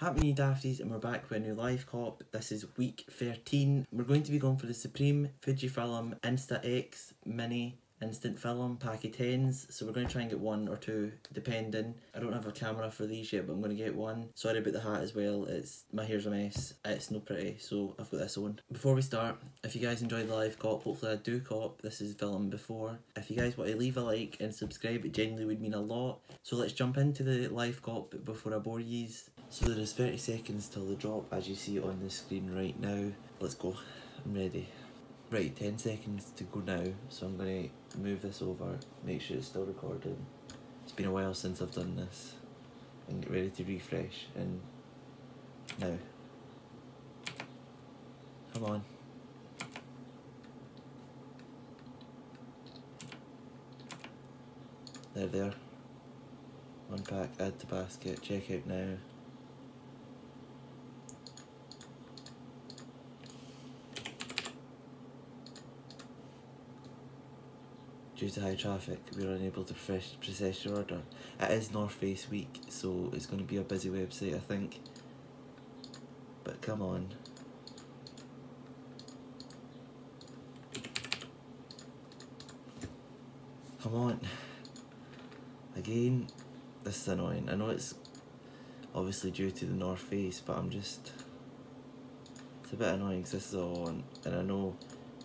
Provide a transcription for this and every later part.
Happy New Dafties, and we're back with a new live cop. This is week 13. We're going to be going for the Supreme Fujifilm Insta-X Mini Instant Film Pack of 10s. So we're going to try and get one or two depending. I don't have a camera for these yet, but I'm going to get one. Sorry about the hat as well, my hair's a mess, it's no pretty, so I've got this on. Before we start, if you guys enjoyed the live cop, hopefully I do cop, this is filmed before. If you guys want to leave a like and subscribe, it genuinely would mean a lot. So let's jump into the live cop before I bore yous. So there is 30 seconds till the drop, as you see on the screen right now. Let's go, I'm ready. Right, 10 seconds to go now, so I'm going to move this over, make sure it's still recording. It's been a while since I've done this, and get ready to refresh, and now. Come on. There. Unpack, add to basket, check out now. Due to high traffic, we are unable to process your order. It is North Face week, so it's going to be a busy website, I think. But come on. Come on. Again, this is annoying. I know it's obviously due to the North Face, but it's a bit annoying because this is all on, and I know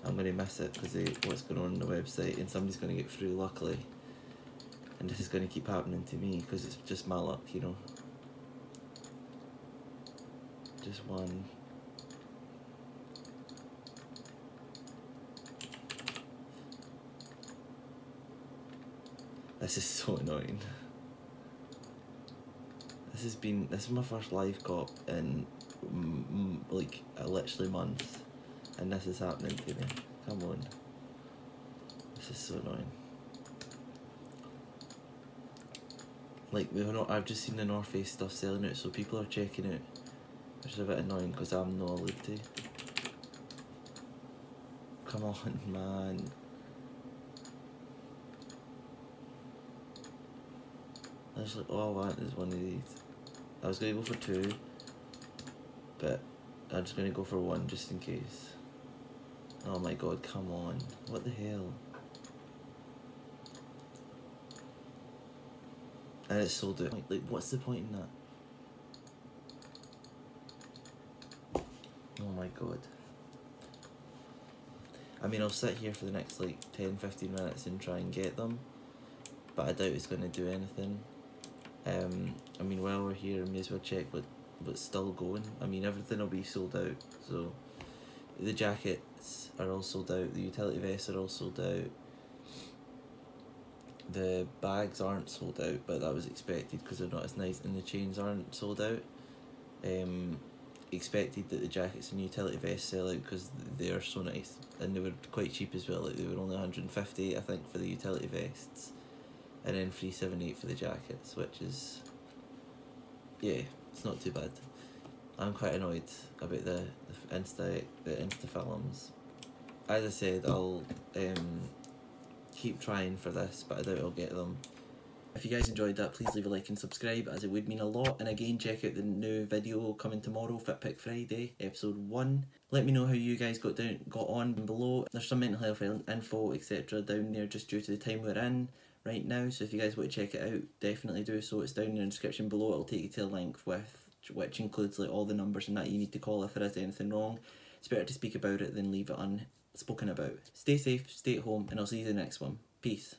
I'm going to miss it because of what's going on the website, and somebody's going to get through luckily, and this is going to keep happening to me because it's just my luck, you know. Just one. This is so annoying. This is my first live cop in like literally months. And this is happening to me. Come on. This is so annoying. Like, I've just seen the North Face stuff selling out, so people are checking out, which is a bit annoying because I'm not allowed to. Come on, man. That's like, all I want is one of these. I was going to go for two, but I'm just going to go for one just in case. Oh my god, come on. What the hell? And it's sold out. Like, what's the point in that? Oh my god. I mean, I'll sit here for the next like 10-15 minutes and try and get them, but I doubt it's going to do anything. I mean, while we're here, I may as well check what's still going. I mean, everything will be sold out, so the jackets are all sold out, the utility vests are all sold out, the bags aren't sold out, but that was expected because they're not as nice, and the chains aren't sold out. Expected that the jackets and utility vests sell out because they are so nice, and they were quite cheap as well. Like, they were only 150 I think for the utility vests, and then 378 for the jackets, which is, yeah, it's not too bad. I'm quite annoyed about the Insta films. As I said, I'll keep trying for this, but I doubt I'll get them. If you guys enjoyed that, please leave a like and subscribe, as it would mean a lot. And again, check out the new video coming tomorrow, Fit Pick Friday, episode 1. Let me know how you guys got on below. There's some mental health info, etc. down there just due to the time we're in right now. So if you guys want to check it out, definitely do so. It's down in the description below. It'll take you to a link which includes like all the numbers and that you need to call if there is anything wrong. It's better to speak about it than leave it unspoken about. Stay safe, stay at home, and I'll see you in the next one. Peace.